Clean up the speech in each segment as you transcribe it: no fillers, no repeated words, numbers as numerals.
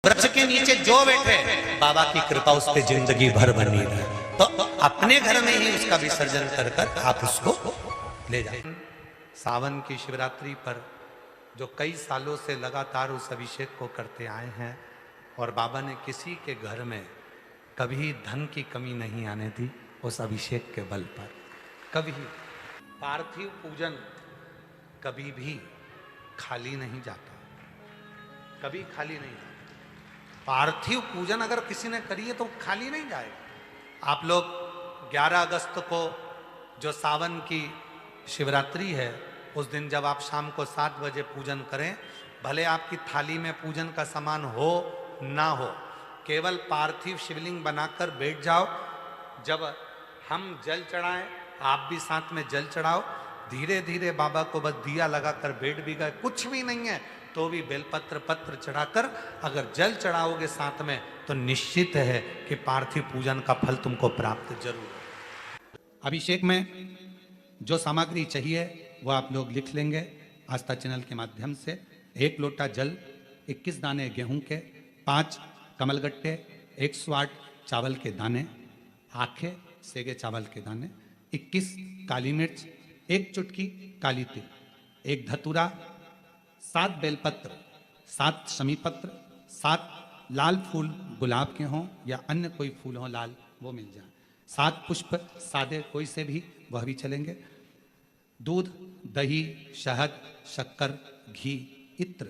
वृक्ष के नीचे जो बैठे बाबा की कृपा उस पे जिंदगी भर बनी रहे। तो अपने घर में ही उसका विसर्जन कर कर आप उसको ले जाए। सावन की शिवरात्रि पर जो कई सालों से लगातार उस अभिषेक को करते आए हैं और बाबा ने किसी के घर में कभी धन की कमी नहीं आने दी उस अभिषेक के बल पर। कभी पार्थिव पूजन कभी भी खाली नहीं जाता, कभी खाली नहीं जाता। पार्थिव पूजन अगर किसी ने करी है तो खाली नहीं जाएगा। आप लोग 11 अगस्त को जो सावन की शिवरात्रि है उस दिन जब आप शाम को 7 बजे पूजन करें, भले आपकी थाली में पूजन का सामान हो ना हो, केवल पार्थिव शिवलिंग बनाकर बैठ जाओ। जब हम जल चढ़ाएं आप भी साथ में जल चढ़ाओ। धीरे धीरे बाबा को बस दिया लगाकर बैठ भी गए, कुछ भी नहीं है तो भी बेलपत्र पत्र चढ़ाकर अगर जल चढ़ाओगे साथ में तो निश्चित है कि पार्थिव पूजन का फल तुमको प्राप्त जरूर है। अभिषेक में जो सामग्री चाहिए वो आप लोग लिख लेंगे आस्था चैनल के माध्यम से। 1 लोटा जल, 21 दाने गेहूं के, 5 कमलगट्टे, 108 चावल के दाने, आखे सेगे चावल के दाने, 21 काली मिर्च, 1 चुटकी काली तिल, 1 धतूरा, 7 बेलपत्र, 7 शमीपत्र, 7 लाल फूल गुलाब के हों या अन्य कोई फूल हो लाल वो मिल जाए, 7 पुष्प सादे कोई से भी वह भी चलेंगे, दूध, दही, शहद, शक्कर, घी, इत्र,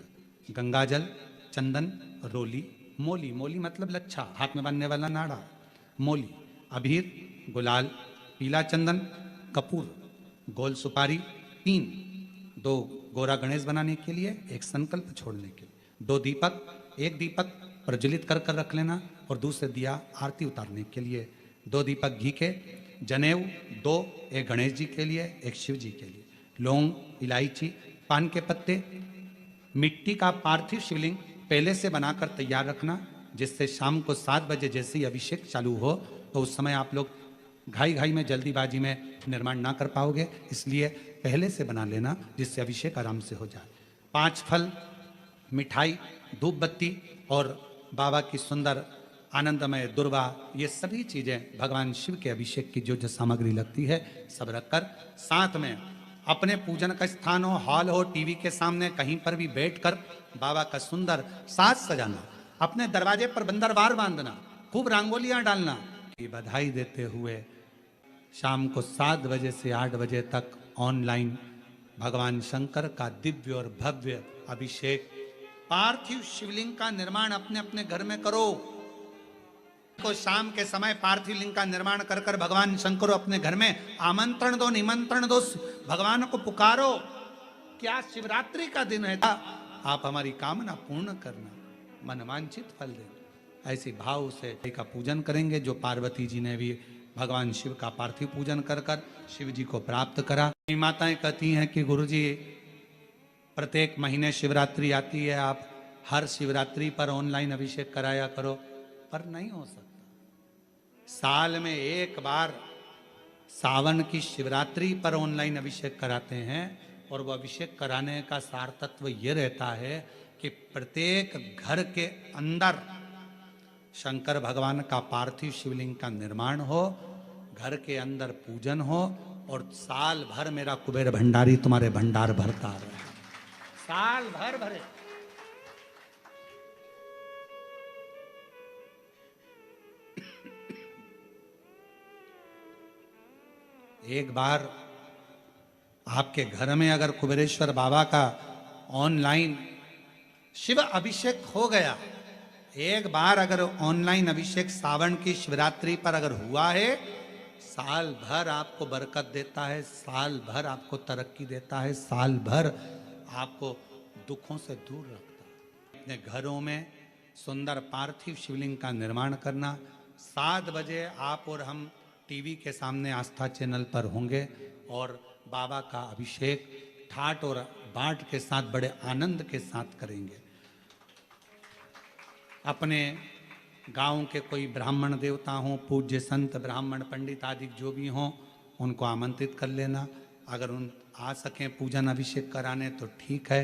गंगाजल, चंदन, रोली, मोली, मोली मतलब लच्छा, हाथ में बांधने वाला नाड़ा, मोली, अबीर, गुलाल, पीला चंदन, कपूर, गोल सुपारी, 2 गोरा गणेश बनाने के लिए, 1 संकल्प छोड़ने के लिए, 2 दीपक, 1 दीपक प्रज्वलित कर कर रख लेना और दूसरे दिया आरती उतारने के लिए, 2 दीपक घी के, जनेऊ 2, 1 गणेश जी के लिए, 1 शिव जी के लिए, लौंग, इलायची, पान के पत्ते, मिट्टी का पार्थिव शिवलिंग पहले से बनाकर तैयार रखना, जिससे शाम को 7 बजे जैसे ही अभिषेक चालू हो तो उस समय आप लोग घाई घाई में जल्दीबाजी में निर्माण ना कर पाओगे, इसलिए पहले से बना लेना जिससे अभिषेक आराम से हो जाए। 5 फल, मिठाई, धूप बत्ती और बाबा की सुंदर आनंदमय दुर्वा, ये सभी चीजें भगवान शिव के अभिषेक की जो जो सामग्री लगती है सब रखकर, साथ में अपने पूजन का स्थान हो, हॉल हो, टीवी के सामने कहीं पर भी बैठकर बाबा का सुंदर साज सजाना, अपने दरवाजे पर बंदरवार बांधना, खूब रंगोलियां डालना, की बधाई देते हुए शाम को 7 बजे से 8 बजे तक ऑनलाइन भगवान शंकर का दिव्य और भव्य अभिषेक, पार्थिव शिवलिंग का निर्माण अपने अपने घर में करो। को शाम के समय पार्थिव लिंग का निर्माण कर कर भगवान शंकर अपने घर में आमंत्रण दो, निमंत्रण दो, भगवान को पुकारो। क्या शिवरात्रि का दिन है, आप हमारी कामना पूर्ण करना, मनवांछित फल देना। ऐसे भाव से का पूजन करेंगे जो पार्वती जी ने भी भगवान शिव का पार्थिव पूजन कर कर शिव जी को प्राप्त करा। माताएं कहती हैं कि गुरुजी प्रत्येक महीने शिवरात्रि आती है, आप हर शिवरात्रि पर ऑनलाइन अभिषेक कराया करो, पर नहीं हो सकता। साल में 1 बार सावन की शिवरात्रि पर ऑनलाइन अभिषेक कराते हैं और वह अभिषेक कराने का सार तत्व ये रहता है कि प्रत्येक घर के अंदर शंकर भगवान का पार्थिव शिवलिंग का निर्माण हो, घर के अंदर पूजन हो और साल भर मेरा कुबेर भंडारी तुम्हारे भंडार भरता रहे, साल भर भरे। एक बार आपके घर में अगर कुबेरेश्वर बाबा का ऑनलाइन शिव अभिषेक हो गया, एक बार अगर ऑनलाइन अभिषेक सावन की शिवरात्रि पर अगर हुआ है, साल भर आपको बरकत देता है, साल भर आपको तरक्की देता है, साल भर आपको दुखों से दूर रखता है। अपने घरों में सुंदर पार्थिव शिवलिंग का निर्माण करना। 7 बजे आप और हम टीवी के सामने आस्था चैनल पर होंगे और बाबा का अभिषेक ठाट और बाट के साथ बड़े आनंद के साथ करेंगे। अपने गांव के कोई ब्राह्मण देवता हों, पूज्य संत ब्राह्मण पंडित आदि जो भी हों, उनको आमंत्रित कर लेना। अगर उन आ सकें पूजन अभिषेक कराने तो ठीक है,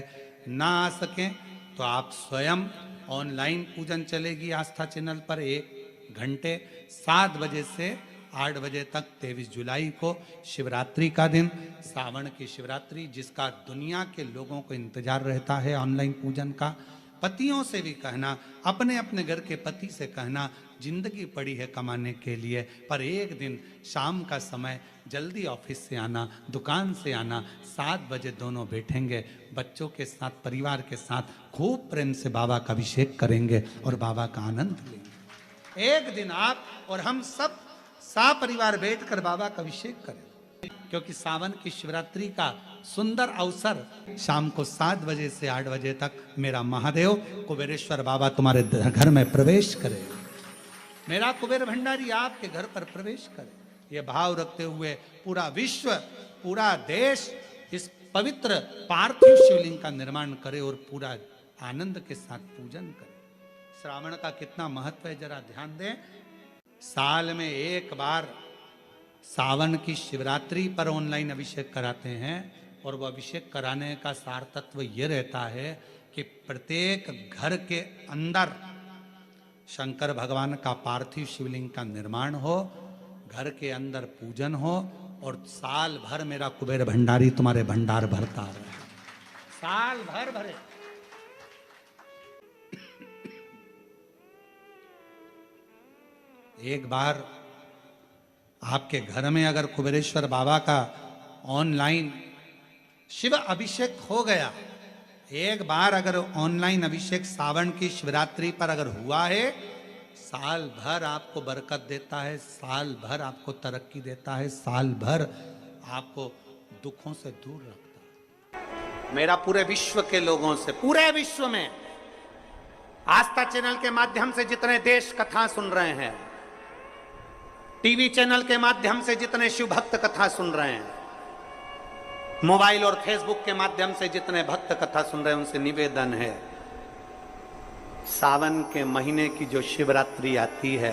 ना आ सकें तो आप स्वयं ऑनलाइन पूजन चलेगी आस्था चैनल पर 1 घंटे 7 बजे से 8 बजे तक। 23 जुलाई को शिवरात्रि का दिन, सावन की शिवरात्रि, जिसका दुनिया के लोगों को इंतजार रहता है ऑनलाइन पूजन का। पतियों से भी कहना, अपने अपने घर के पति से कहना, जिंदगी पड़ी है कमाने के लिए, पर एक दिन शाम का समय जल्दी ऑफिस से आना, दुकान से आना, 7 बजे दोनों बैठेंगे बच्चों के साथ, परिवार के साथ, खूब प्रेम से बाबा का अभिषेक करेंगे और बाबा का आनंद लेंगे। एक दिन आप और हम सब परिवार बैठकर बाबा का अभिषेक करें, क्योंकि सावन की शिवरात्रि का सुंदर अवसर शाम को 7 बजे से 8 बजे तक मेरा महादेव कुबेरेश्वर बाबा तुम्हारे घर में प्रवेश करे, मेरा कुबेर भंडारी आपके घर पर प्रवेश करे। ये भाव रखते हुए पूरा विश्व, पूरा देश इस पवित्र पार्थिव शिवलिंग का निर्माण करे और पूरा आनंद के साथ पूजन करे। श्रावण का कितना महत्व है जरा ध्यान दें। साल में एक बार सावन की शिवरात्रि पर ऑनलाइन अभिषेक कराते हैं, और वह अभिषेक कराने का सार तत्व ये रहता है कि प्रत्येक घर के अंदर शंकर भगवान का पार्थिव शिवलिंग का निर्माण हो, घर के अंदर पूजन हो, और साल भर मेरा कुबेर भंडारी तुम्हारे भंडार भरता रहे, साल भर भरे। एक बार आपके घर में अगर कुबेरेश्वर बाबा का ऑनलाइन शिव अभिषेक हो गया, एक बार अगर ऑनलाइन अभिषेक सावन की शिवरात्रि पर अगर हुआ है, साल भर आपको बरकत देता है, साल भर आपको तरक्की देता है, साल भर आपको दुखों से दूर रखता है। मेरा पूरे विश्व के लोगों से, पूरे विश्व में आस्था चैनल के माध्यम से जितने देश कथा सुन रहे हैं, टीवी चैनल के माध्यम से जितने शिव भक्त कथा सुन रहे हैं, मोबाइल और फेसबुक के माध्यम से जितने भक्त कथा सुन रहे हैं, उनसे निवेदन है, सावन के महीने की जो शिवरात्रि आती है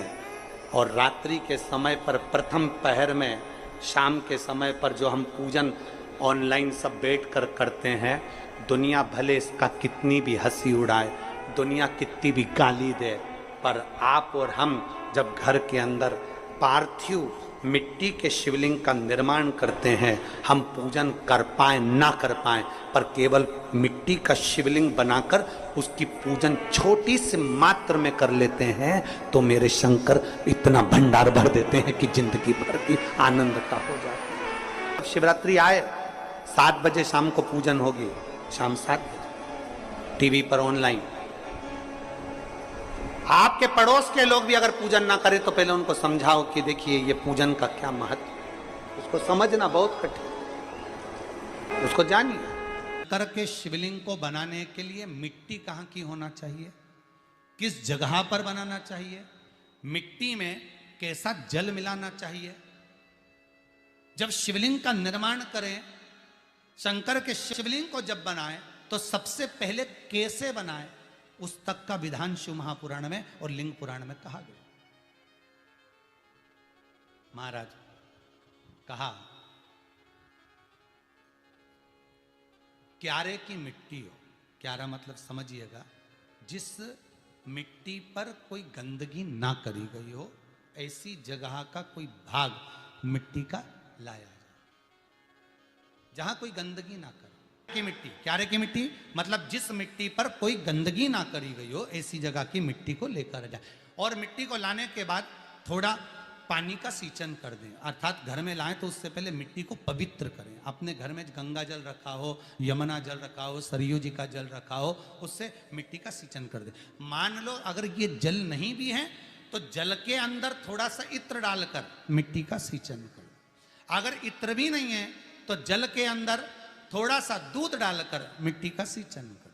और रात्रि के समय पर प्रथम पहर में, शाम के समय पर जो हम पूजन ऑनलाइन सब बैठ कर करते हैं, दुनिया भले इसका कितनी भी हंसी उड़ाए, दुनिया कितनी भी गाली दे, पर आप और हम जब घर के अंदर पार्थिव मिट्टी के शिवलिंग का निर्माण करते हैं, हम पूजन कर पाए ना कर पाए, पर केवल मिट्टी का शिवलिंग बनाकर उसकी पूजन छोटी सी मात्र में कर लेते हैं, तो मेरे शंकर इतना भंडार भर देते हैं कि जिंदगी भर की आनंद का हो जाता है। शिवरात्रि आए, 7 बजे शाम को पूजन होगी, शाम 7 बजे टीवी पर ऑनलाइन। आपके पड़ोस के लोग भी अगर पूजन ना करें तो पहले उनको समझाओ कि देखिए ये पूजन का क्या महत्व, उसको समझना बहुत कठिन, उसको जानिए। करके शिवलिंग को बनाने के लिए मिट्टी कहाँ की होना चाहिए, किस जगह पर बनाना चाहिए, मिट्टी में कैसा जल मिलाना चाहिए। जब शिवलिंग का निर्माण करें, शंकर के शिवलिंग को जब बनाएं, तो सबसे पहले कैसे बनाएं, उस तक का विधान शिव महापुराण में और लिंग पुराण में कहा गया। महाराज कहा, क्यारे की मिट्टी हो, क्यारा मतलब समझिएगा, जिस मिट्टी पर कोई गंदगी ना करी गई हो, ऐसी जगह का कोई भाग मिट्टी का लाया जाए जहां कोई गंदगी ना करे। की मिट्टी, क्यारे की मिट्टी मतलब जिस मिट्टी पर कोई गंदगी ना करी गई हो, ऐसी जगह की मिट्टी को लेकर जाए। और मिट्टी को लाने के बाद थोड़ा पानी का सींचन कर दें, अर्थात घर में लाएं तो उससे पहले मिट्टी को पवित्र करें। अपने घर में गंगा जल रखा हो, यमुना जल रखा हो, सरयू जी का जल रखा हो, उससे मिट्टी का सींचन कर दें। मान लो अगर ये जल नहीं भी है तो जल के अंदर थोड़ा सा इत्र डालकर मिट्टी का सींचन करें। अगर इत्र भी नहीं है तो जल के अंदर थोड़ा सा दूध डालकर मिट्टी का सींचन कर।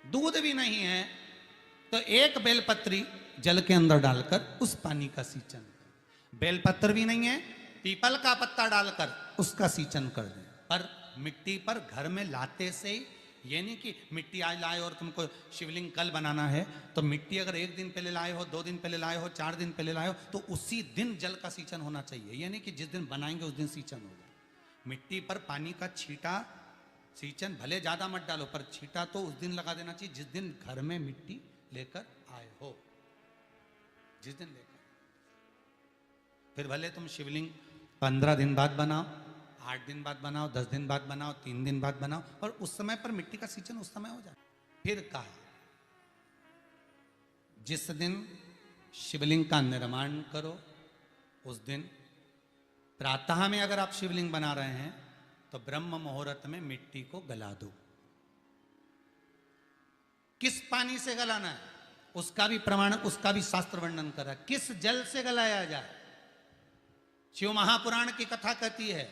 दूध भी नहीं है तो एक बेलपत्री जल के अंदर डालकर उस पानी का सींचन कर। बेलपत्र भी नहीं है, पीपल का पत्ता डालकर उसका सींचन कर दें। पर मिट्टी पर घर में लाते से ही, ये नहीं कि मिट्टी आज लाए और तुमको शिवलिंग कल बनाना है, तो मिट्टी अगर 1 दिन पहले लाए हो, 2 दिन पहले लाए हो, 4 दिन पहले लाए हो, तो उसी दिन जल का सींचन होना चाहिए। ये नहीं कि जिस दिन बनाएंगे उस दिन सींचन होगा। मिट्टी पर पानी का छींटा सींचन भले ज्यादा मत डालो, पर छींटा तो उस दिन लगा देना चाहिए जिस दिन घर में मिट्टी लेकर आए हो, जिस दिन लेकर। फिर भले तुम शिवलिंग 15 दिन बाद बनाओ, 8 दिन बाद बनाओ, 10 दिन बाद बनाओ, 3 दिन बाद बनाओ, पर उस समय पर मिट्टी का सींचन उस समय हो जाए। फिर कहा जिस दिन शिवलिंग का निर्माण करो उस दिन प्रातः में अगर आप शिवलिंग बना रहे हैं तो ब्रह्म मुहूर्त में मिट्टी को गला दो। किस पानी से गलाना है उसका भी प्रमाण, उसका भी शास्त्र वर्णन कर रहा है। किस जल से गलाया जाए, शिव महापुराण की कथा कहती है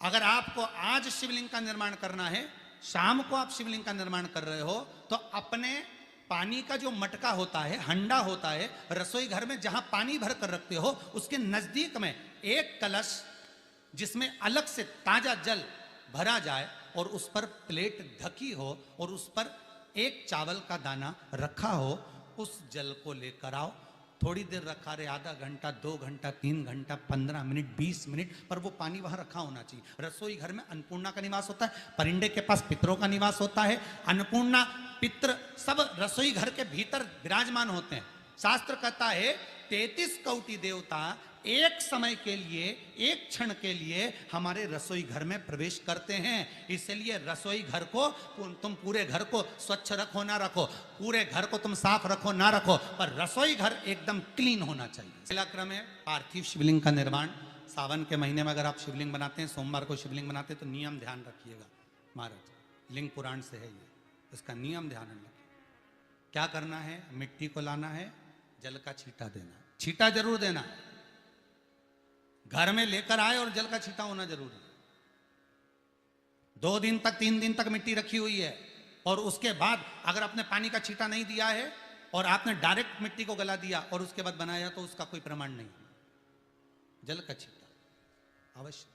अगर आपको आज शिवलिंग का निर्माण करना है, शाम को आप शिवलिंग का निर्माण कर रहे हो, तो अपने पानी का जो मटका होता है, हंडा होता है, रसोई घर में जहां पानी भर कर रखते हो, उसके नजदीक में एक कलश जिसमें अलग से ताजा जल भरा जाए और उस पर प्लेट ढकी हो और उस पर एक चावल का दाना रखा हो, उस जल को लेकर आओ। थोड़ी देर रखा रहे, आधा घंटा, 2 घंटा, 3 घंटा, 15 मिनट, 20 मिनट, पर वो पानी वहां रखा होना चाहिए। रसोई घर में अन्नपूर्णा का निवास होता है, परिंदे के पास पितरों का निवास होता है। अन्नपूर्णा, पित्र सब रसोई घर के भीतर विराजमान होते हैं। शास्त्र कहता है 33 कोटि देवता एक समय के लिए, एक क्षण के लिए हमारे रसोई घर में प्रवेश करते हैं। इसलिए रसोई घर को तुम पूरे घर को स्वच्छ रखो ना रखो, पूरे घर को तुम साफ रखो ना रखो, पर रसोई घर एकदम क्लीन होना चाहिए। पहला क्रम है पार्थिव शिवलिंग का निर्माण। सावन के महीने में अगर आप शिवलिंग बनाते हैं, सोमवार को शिवलिंग बनाते हैं, तो नियम ध्यान रखिएगा महाराज, लिंग पुराण से है ये, इसका नियम ध्यान रखिए। क्या करना है, मिट्टी को लाना है, जल का छींटा देना, छींटा जरूर देना, घर में लेकर आए और जल का छींटा होना जरूरी है। 2 दिन तक, 3 दिन तक मिट्टी रखी हुई है और उसके बाद अगर आपने पानी का छींटा नहीं दिया है और आपने डायरेक्ट मिट्टी को गला दिया और उसके बाद बनाया, तो उसका कोई प्रमाण नहीं। जल का छींटा अवश्य।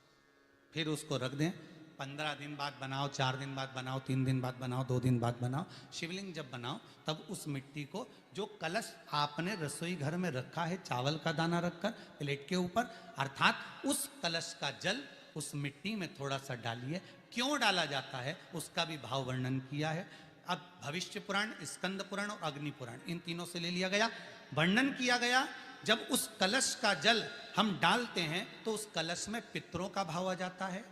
फिर उसको रख दें, 15 दिन बाद बनाओ, 4 दिन बाद बनाओ, 3 दिन बाद बनाओ, 2 दिन बाद बनाओ। शिवलिंग जब बनाओ तब उस मिट्टी को, जो कलश आपने रसोई घर में रखा है चावल का दाना रखकर प्लेट के ऊपर, अर्थात उस कलश का जल उस मिट्टी में थोड़ा सा डालिए। क्यों डाला जाता है उसका भी भाव वर्णन किया है। अब भविष्य पुराण, स्कंद पुराण और अग्नि पुराण, इन तीनों से ले लिया गया, वर्णन किया गया। जब उस कलश का जल हम डालते हैं तो उस कलश में पितरों का भाव आ जाता है,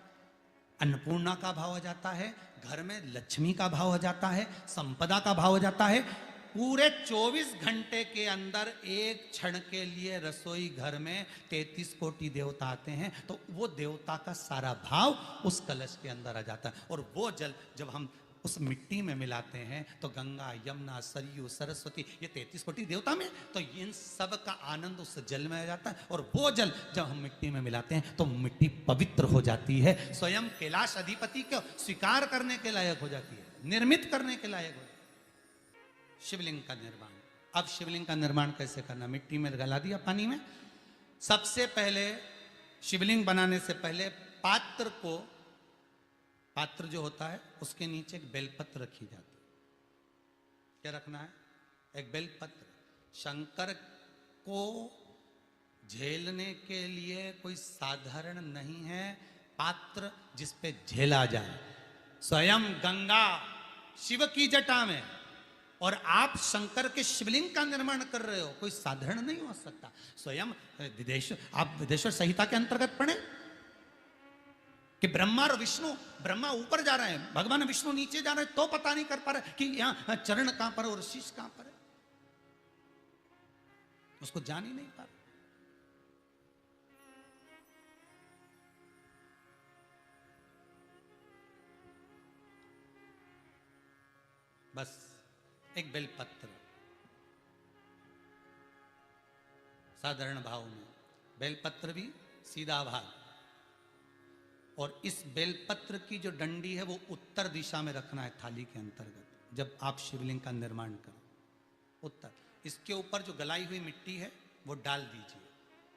अन्नपूर्णा का भाव आ जाता है, घर में लक्ष्मी का भाव आ जाता है, संपदा का भाव आ जाता है। पूरे 24 घंटे के अंदर एक क्षण के लिए रसोई घर में 33 कोटि देवता आते हैं, तो वो देवता का सारा भाव उस कलश के अंदर आ जाता है। और वो जल जब हम उस मिट्टी में मिलाते हैं तो गंगा, यमुना, सरयू, सरस्वती, ये 33 कोटि देवता में, तो इन सब का आनंद उस जल में आ जाता है। और वो जल जब हम मिट्टी में मिलाते हैं तो मिट्टी पवित्र हो जाती है, स्वयं कैलाश अधिपति को स्वीकार करने के लायक हो जाती है, निर्मित करने के लायक हो जाती है। शिवलिंग का निर्माण। अब शिवलिंग का निर्माण कैसे करना, मिट्टी में गला दिया पानी में। सबसे पहले शिवलिंग बनाने से पहले पात्र को, पात्र जो होता है उसके नीचे एक बेलपत्र रखी जाती है। क्या रखना है, एक बेलपत्र। शंकर को झेलने के लिए कोई साधारण नहीं है पात्र जिस पे झेला जाए। स्वयं गंगा शिव की जटा में, और आप शंकर के शिवलिंग का निर्माण कर रहे हो, कोई साधारण नहीं हो सकता। स्वयं आप विदेश्वर संहिता के अंतर्गत पढ़े कि ब्रह्मा और विष्णु, ब्रह्मा ऊपर जा रहे हैं, भगवान विष्णु नीचे जा रहे हैं, तो पता नहीं कर पा रहे कि यहां चरण कहां पर और शीश कहां पर है, उसको जान ही नहीं पा रहे। बस एक बेलपत्र, साधारण भाव में बेलपत्र भी सीधा भाग, और इस बेलपत्र की जो डंडी है वो उत्तर दिशा में रखना है थाली के अंतर्गत। जब आप शिवलिंग का निर्माण करें उत्तर, इसके ऊपर जो गलाई हुई मिट्टी है वो डाल दीजिए,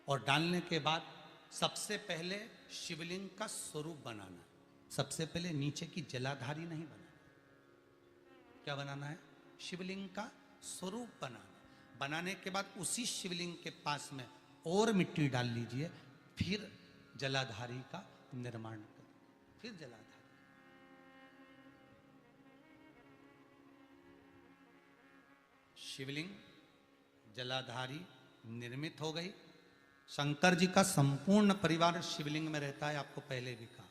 और डालने के बाद सबसे पहले शिवलिंग का स्वरूप बनाना। सबसे पहले नीचे की जलाधारी नहीं बनाना, क्या बनाना है, शिवलिंग का स्वरूप बनाना। बनाने के बाद उसी शिवलिंग के पास में और मिट्टी डाल लीजिए, फिर जलाधारी का निर्माण करें, फिर जलाधारी। शिवलिंग जलाधारी निर्मित हो गई। शंकर जी का संपूर्ण परिवार शिवलिंग में रहता है, आपको पहले भी कहा।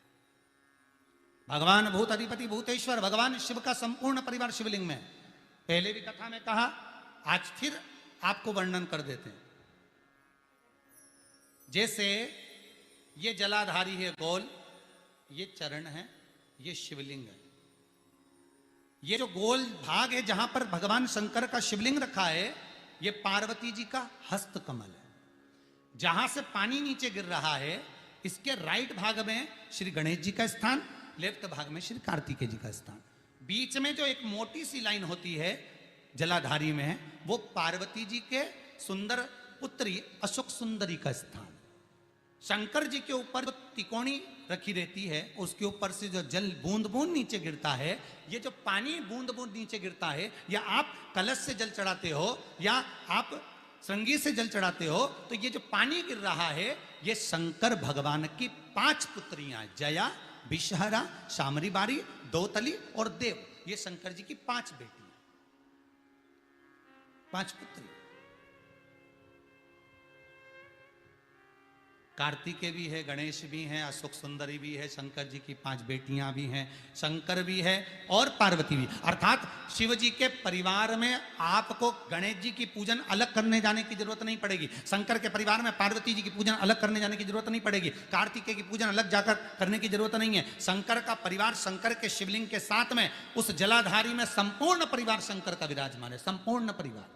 भगवान भूत अधिपति भूतेश्वर भगवान शिव का संपूर्ण परिवार शिवलिंग में, पहले भी कथा में कहा, आज फिर आपको वर्णन कर देते हैं। जैसे ये जलाधारी है गोल, ये चरण है, ये शिवलिंग है। ये जो गोल भाग है जहां पर भगवान शंकर का शिवलिंग रखा है, ये पार्वती जी का हस्त कमल है। जहां से पानी नीचे गिर रहा है, इसके राइट भाग में श्री गणेश जी का स्थान, लेफ्ट भाग में श्री कार्तिकेय जी का स्थान। बीच में जो एक मोटी सी लाइन होती है जलाधारी में है, वो पार्वती जी के सुंदर पुत्री अशोक सुंदरी का स्थान। शंकर जी के ऊपर जो तिकोनी रखी रहती है, उसके ऊपर से जो जल बूंद बूंद नीचे गिरता है, ये जो पानी बूंद बूंद नीचे गिरता है, या आप कलश से जल चढ़ाते हो या आप श्रृंगी से जल चढ़ाते हो, तो ये जो पानी गिर रहा है, ये शंकर भगवान की 5 पुत्रियां, जया, विषहरा, शामरी बारी, दोतली और देव, ये शंकर जी की 5 बेटियां, 5 पुत्री। कार्तिकेय भी है, गणेश भी हैं, अशोक सुंदरी भी है, शंकर जी की 5 बेटियां भी हैं, शंकर भी है और पार्वती भी। अर्थात शिव जी के परिवार में आपको गणेश जी की पूजन अलग करने जाने की जरूरत नहीं पड़ेगी, शंकर के परिवार में पार्वती जी की पूजन अलग करने जाने की जरूरत नहीं पड़ेगी, कार्तिकेय की पूजन अलग जाकर करने की जरूरत नहीं है। शंकर का परिवार शंकर के शिवलिंग के साथ में उस जलाधारी में संपूर्ण परिवार शंकर का विराजमान है, संपूर्ण परिवार।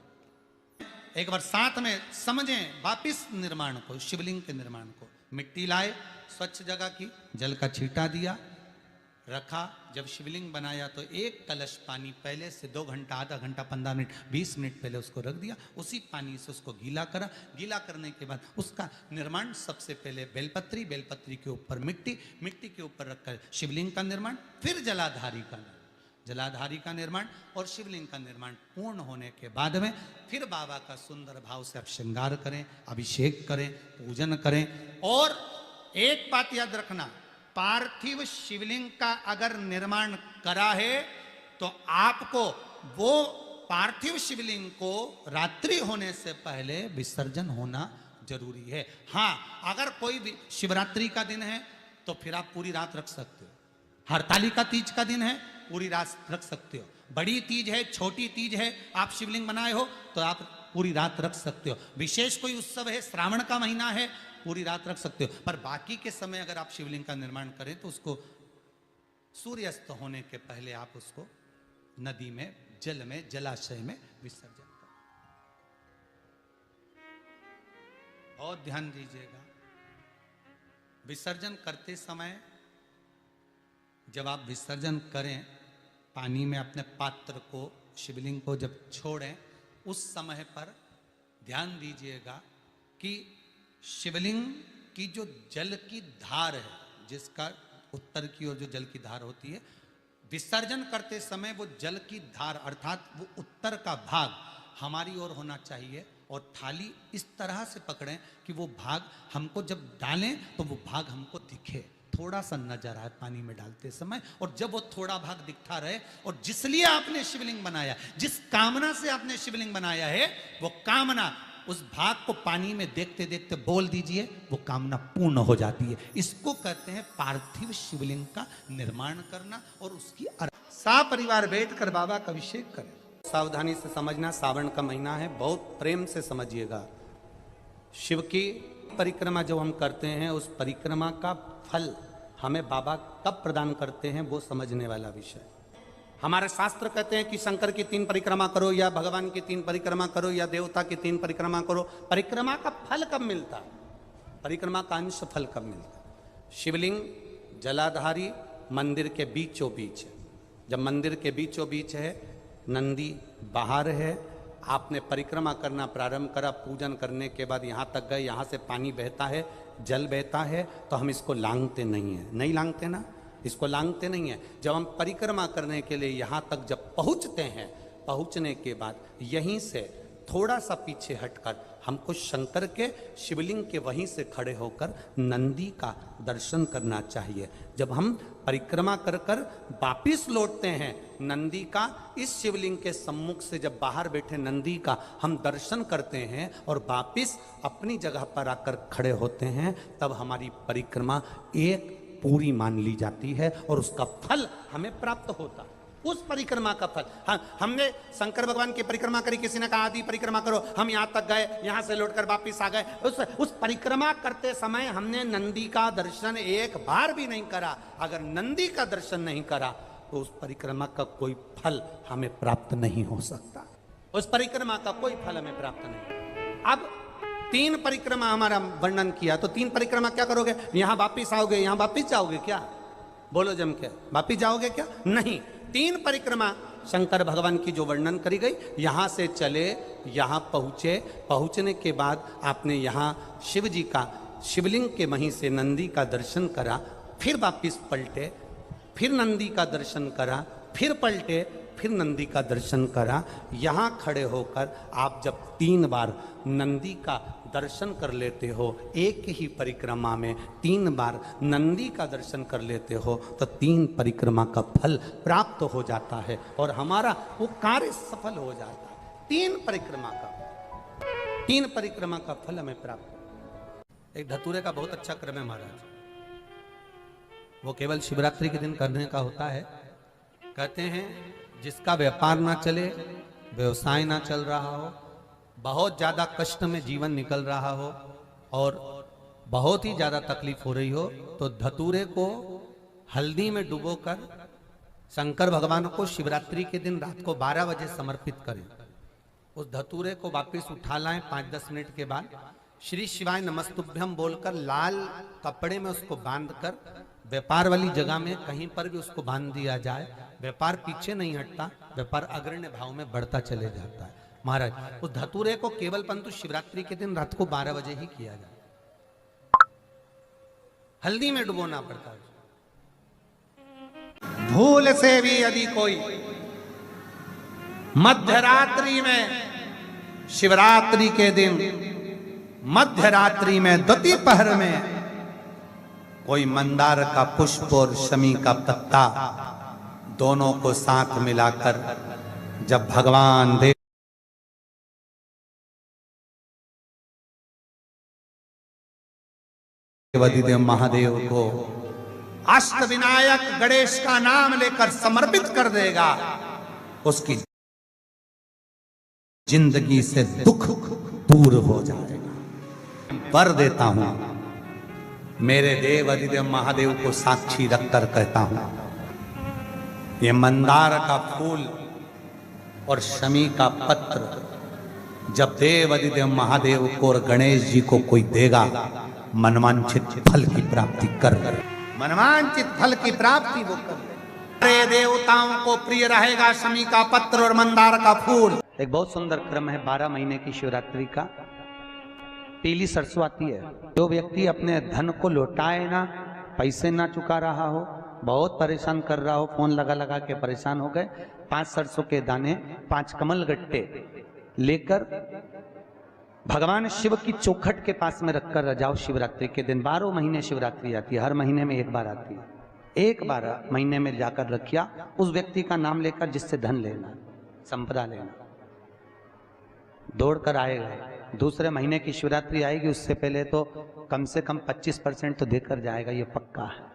एक बार साथ में समझें वापिस निर्माण को, शिवलिंग के निर्माण को। मिट्टी लाए, स्वच्छ जगह की, जल का छींटा दिया, रखा। जब शिवलिंग बनाया तो एक कलश पानी पहले से 2 घंटा, आधा घंटा, 15 मिनट, 20 मिनट पहले उसको रख दिया। उसी पानी से उसको गीला करा। गीला करने के बाद उसका निर्माण, सबसे पहले बेलपत्री, बेलपत्री के ऊपर मिट्टी, मिट्टी के ऊपर रखकर शिवलिंग का निर्माण, फिर जलाधारी का निर्माण, जलाधारी का निर्माण और शिवलिंग का निर्माण पूर्ण होने के बाद में फिर बाबा का सुंदर भाव से आप श्रृंगार करें, अभिषेक करें, पूजन करें। और एक बात याद रखना, पार्थिव शिवलिंग का अगर निर्माण करा है तो आपको वो पार्थिव शिवलिंग को रात्रि होने से पहले विसर्जन होना जरूरी है। हाँ, अगर कोई भी शिवरात्रि का दिन है तो फिर आप पूरी रात रख सकते हो। हरतालिका तीज का दिन है, पूरी रात रख सकते हो। बड़ी तीज है, छोटी तीज है, आप शिवलिंग बनाए हो तो आप पूरी रात रख सकते हो। विशेष कोई उत्सव है, श्रावण का महीना है, पूरी रात रख सकते हो। पर बाकी के समय अगर आप शिवलिंग का निर्माण करें तो उसको सूर्यास्त होने के पहले आप उसको नदी में, जल में, जलाशय में विसर्जन करें। बहुत ध्यान दीजिएगा, विसर्जन करते समय जब आप विसर्जन करें, पानी में अपने पात्र को, शिवलिंग को जब छोड़ें, उस समय पर ध्यान दीजिएगा कि शिवलिंग की जो जल की धार है, जिसका उत्तर की ओर जो जल की धार होती है, विसर्जन करते समय वो जल की धार अर्थात वो उत्तर का भाग हमारी ओर होना चाहिए। और थाली इस तरह से पकड़ें कि वो भाग हमको जब डालें तो वो भाग हमको दिखे, थोड़ा सा नजर आए पानी में डालते समय। और जब वो थोड़ा भाग दिखता रहे, और जिस लिए आपने शिवलिंग बनाया, जिस कामना से आपने शिवलिंग बनाया है, वो कामना उस भाग को पानी में देखते देखते बोल दीजिए, वो कामना पूर्ण हो जाती है। इसको कहते हैं पार्थिव शिवलिंग का निर्माण करना। और उसकी परिवार बैठकर बाबा का अभिषेक करें। सावधानी से समझना, सावन का महीना है, बहुत प्रेम से समझिएगा। शिव की परिक्रमा जो हम करते हैं, उस परिक्रमा का फल हमें बाबा कब प्रदान करते हैं, वो समझने वाला विषय। हमारे शास्त्र कहते हैं कि शंकर की 3 परिक्रमा करो, या भगवान की 3 परिक्रमा करो, या देवता की 3 परिक्रमा करो। परिक्रमा का फल कब मिलता, परिक्रमा का अंश फल कब मिलता? शिवलिंग जलाधारी मंदिर के बीचों बीच है। जब मंदिर के बीचों बीच है, नंदी बाहर है, आपने परिक्रमा करना प्रारंभ करा, पूजन करने के बाद यहाँ तक गए, यहाँ से पानी बहता है, जल बहता है, तो हम इसको लांघते नहीं है, नहीं लांघते ना, इसको लांघते नहीं है। जब हम परिक्रमा करने के लिए यहाँ तक जब पहुँचते हैं, पहुँचने के बाद यहीं से थोड़ा सा पीछे हटकर हमको शंकर के शिवलिंग के वहीं से खड़े होकर नंदी का दर्शन करना चाहिए। जब हम परिक्रमा कर कर वापिस लौटते हैं नंदी का, इस शिवलिंग के सम्मुख से जब बाहर बैठे नंदी का हम दर्शन करते हैं और वापिस अपनी जगह पर आकर खड़े होते हैं, तब हमारी परिक्रमा एक पूरी मान ली जाती है और उसका फल हमें प्राप्त होता है। उस परिक्रमा का फल, हमने शंकर भगवान की परिक्रमा करी, किसी ने कहा आदि परिक्रमा करो, हम यहाँ तक गए, यहाँ से लौटकर वापिस आ गए। उस परिक्रमा करते समय हमने नंदी का दर्शन एक बार भी नहीं करा। अगर नंदी का दर्शन नहीं करा तो उस परिक्रमा का कोई फल हमें प्राप्त नहीं हो सकता। उस परिक्रमा का कोई फल हमें प्राप्त नहीं। अब 3 परिक्रमा हमारा वर्णन किया, तो 3 परिक्रमा क्या करोगे? यहाँ वापिस आओगे, यहाँ वापिस जाओगे क्या? बोलो जम के, वापिस जाओगे क्या? नहीं। 3 परिक्रमा शंकर भगवान की जो वर्णन करी गई, यहां से चले, यहां पहुंचे, पहुंचने के बाद आपने यहां शिव जी का शिवलिंग के वहीं से नंदी का दर्शन करा, फिर वापिस पलटे, फिर नंदी का दर्शन करा, फिर पलटे, फिर नंदी का दर्शन करा। यहां खड़े होकर आप जब 3 बार नंदी का दर्शन कर लेते हो, एक ही परिक्रमा में 3 बार नंदी का दर्शन कर लेते हो, तो 3 परिक्रमा का फल प्राप्त हो जाता है और हमारा वो कार्य सफल हो जाता है। 3 परिक्रमा का फल हमें प्राप्त। एक धतूरे का बहुत अच्छा क्रम है महाराज, वो केवल शिवरात्रि के दिन करने का होता है। कहते हैं जिसका व्यापार ना चले, व्यवसाय ना चल रहा हो, बहुत ज़्यादा कष्ट में जीवन निकल रहा हो और बहुत ही ज़्यादा तकलीफ हो रही हो, तो धतूरे को हल्दी में डुबोकर शंकर भगवान को शिवरात्रि के दिन रात को 12 बजे समर्पित करें। उस धतूरे को वापस उठा लाएं 5-10 मिनट के बाद, श्री शिवाय नमस्तुभ्यम बोलकर लाल कपड़े में उसको बांधकर व्यापार वाली जगह में कहीं पर भी उसको बांध दिया जाए। व्यापार पीछे नहीं हटता, व्यापार अग्रण्य भाव में बढ़ता चले जाता है। महाराज, उस धतूरे को केवल परंतु शिवरात्रि के दिन रात को 12 बजे ही किया जाए, हल्दी में डुबोना पड़ता है। भूल से भी यदि कोई मध्यरात्रि में, शिवरात्रि के दिन मध्यरात्रि में द्वितीय पहर में कोई मंदार का पुष्प और शमी का पत्ता दोनों को साथ मिलाकर जब भगवान देवाधिदेव महादेव को अष्ट विनायक गणेश का नाम लेकर समर्पित कर देगा, उसकी जिंदगी से दुख दूर हो जाएगा। वर देता हूं, मेरे देव अधिदेव महादेव को साक्षी रखकर कहता हूं, ये मंदार का फूल और शमी का पत्र जब देव अधिदेव महादेव को और गणेश जी को कोई देगा, मनवांचित फल की प्राप्ति कर, मनवांचित फल की प्राप्ति वो कर। अरे देवताओं को प्रिय रहेगा शमी का पत्र और मंदार का फूल। एक बहुत सुंदर क्रम है 12 महीने की शिवरात्रि का। पीली सरसों आती है, जो व्यक्ति अपने धन को लौटाए ना, पैसे ना चुका रहा हो, बहुत परेशान कर रहा हो, फोन लगा लगा के परेशान हो गए, 5 सरसों के दाने, 5 कमल गट्टे लेकर भगवान शिव की चौखट के पास में रखकर जाओ। शिवरात्रि के दिन 12 महीने शिवरात्रि आती है, हर महीने में एक बार आती है, एक बार महीने में जाकर रखिया उस व्यक्ति का नाम लेकर जिससे धन लेना, संपदा लेना, दौड़ कर आएगा। दूसरे महीने की शिवरात्रि आएगी, उससे पहले तो कम से कम 25% तो देकर जाएगा, ये पक्का है।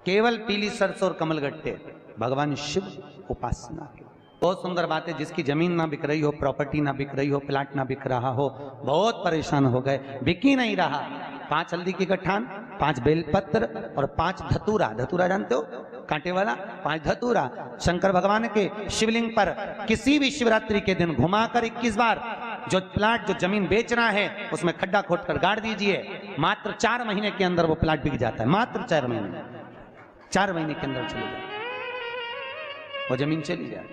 केवल पीली सरसों और कमल गट्टे, भगवान शिव उपासना की बहुत सुंदर बात है। जिसकी जमीन ना बिक रही हो, प्रॉपर्टी ना बिक रही हो, प्लाट ना बिक रहा हो, बहुत परेशान हो गए, बिक ही नहीं रहा, 5 हल्दी की गठान, 5 बेलपत्र और 5 धतूरा, धतूरा जानते हो कांटे वाला, 5 धतूरा शंकर भगवान के शिवलिंग पर किसी भी शिवरात्रि के दिन घुमाकर 21 बार जो प्लाट, जो जमीन बेचना है उसमें खड्डा खोदकर गाड़ दीजिए। मात्र 4 महीने के अंदर वो प्लाट बिक जाता है, मात्र 4 महीने, 4 महीने के अंदर चले जाए वो जमीन, चली जाए,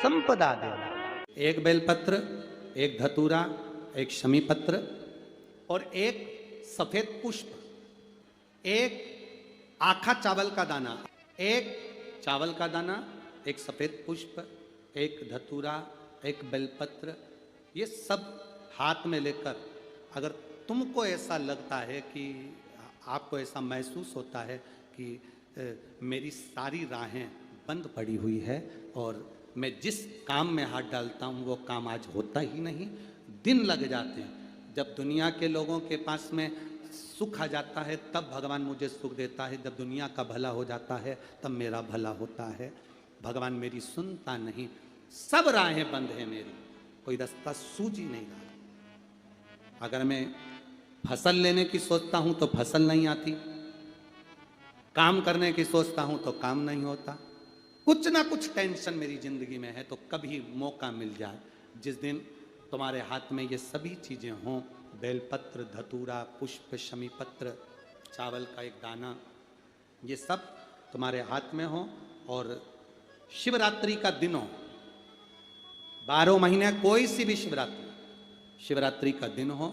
संपदा दे। एक बेलपत्र, एक धतूरा, एक शमी पत्र और एक सफेद पुष्प, एक आखा चावल का दाना, एक चावल का दाना, एक सफेद पुष्प, एक धतूरा, एक बेलपत्र, ये सब हाथ में लेकर, अगर तुमको ऐसा लगता है कि आपको ऐसा महसूस होता है कि मेरी सारी राहें बंद पड़ी हुई है और मैं जिस काम में हाथ डालता हूँ वो काम आज होता ही नहीं, दिन लग जाते हैं, जब दुनिया के लोगों के पास में सुख आ जाता है तब भगवान मुझे सुख देता है, जब दुनिया का भला हो जाता है तब मेरा भला होता है, भगवान मेरी सुनता नहीं, सब राहें बंद है मेरी, कोई रास्ता सूझ ही नहीं रहा। अगर मैं फसल लेने की सोचता हूं तो फसल नहीं आती, काम करने की सोचता हूं तो काम नहीं होता, कुछ ना कुछ टेंशन मेरी जिंदगी में है। तो कभी मौका मिल जाए जिस दिन तुम्हारे हाथ में ये सभी चीजें हों, बेलपत्र, धतूरा, पुष्प, शमी पत्र, चावल का एक दाना, ये सब तुम्हारे हाथ में हो और शिवरात्रि का दिन हो, 12 महीने कोई सी भी शिवरात्रि का दिन हो,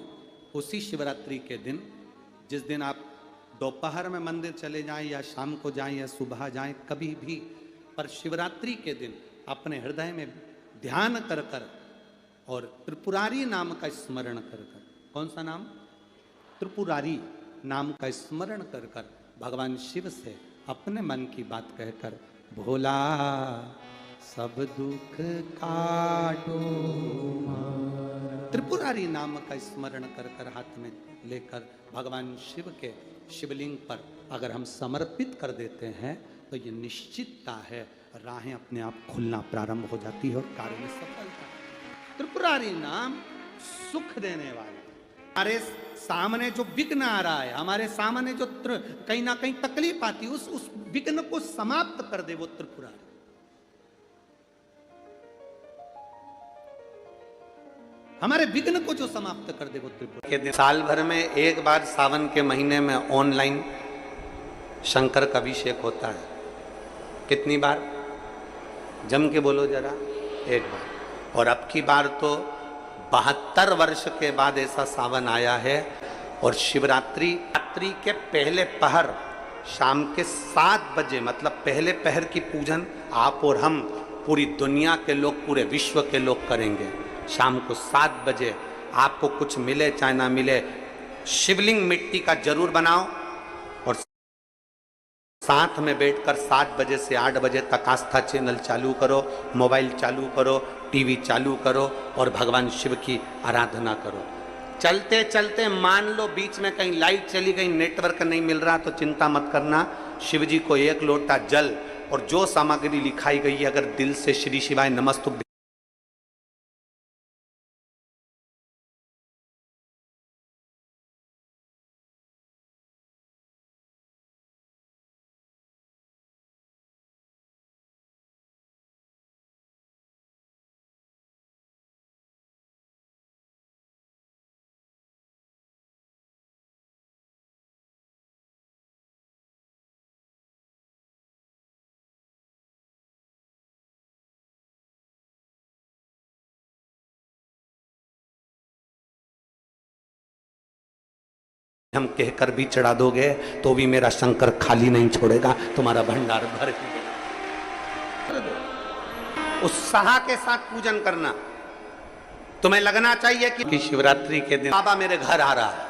उसी शिवरात्रि के दिन जिस दिन आप दोपहर में मंदिर चले जाएं या शाम को जाएं या सुबह जाएं, कभी भी, पर शिवरात्रि के दिन अपने हृदय में ध्यान कर कर और त्रिपुरारी नाम का स्मरण कर कर, कौन सा नाम? त्रिपुरारी नाम का स्मरण कर कर भगवान शिव से अपने मन की बात कहकर, भोला सब दुख काटो, त्रिपुरारी नाम का स्मरण कर कर हाथ में लेकर भगवान शिव के शिवलिंग पर अगर हम समर्पित कर देते हैं तो ये निश्चितता है राहें अपने आप खुलना प्रारंभ हो जाती है और कार्य में सफलता। त्रिपुरारी नाम सुख देने वाले, हमारे सामने जो विघ्न आ रहा है, हमारे सामने जो कहीं ना कहीं तकलीफ आती है, उस विघ्न को समाप्त कर दे वो त्रिपुरारी। हमारे विघ्न को जो समाप्त कर दे वो त्रिपुरारी। साल भर में एक बार सावन के महीने में ऑनलाइन शंकर का अभिषेक होता है। कितनी बार? जम के बोलो जरा, एक बार। और अब की बार तो 72 वर्ष के बाद ऐसा सावन आया है और शिवरात्रि के पहले पहर शाम के 7 बजे, मतलब पहले पहर की पूजन आप और हम, पूरी दुनिया के लोग, पूरे विश्व के लोग करेंगे। शाम को 7 बजे आपको कुछ मिले चाहे ना मिले, शिवलिंग मिट्टी का जरूर बनाओ और साथ में बैठकर 7 बजे से 8 बजे तक आस्था चैनल चालू करो, मोबाइल चालू करो, टीवी चालू करो और भगवान शिव की आराधना करो। चलते चलते मान लो बीच में कहीं लाइट चली गई, नेटवर्क नहीं मिल रहा, तो चिंता मत करना, शिव जी को 1 लोटा जल और जो सामग्री लिखाई गई है, अगर दिल से श्री शिवाय नमस्तुभ्यं हम कहकर भी चढ़ा दोगे तो भी मेरा शंकर खाली नहीं छोड़ेगा, तुम्हारा भंडार भर के उत्साह के साथ पूजन करना। तुम्हें लगना चाहिए कि शिवरात्रि के दिन बाबा मेरे घर आ रहा है,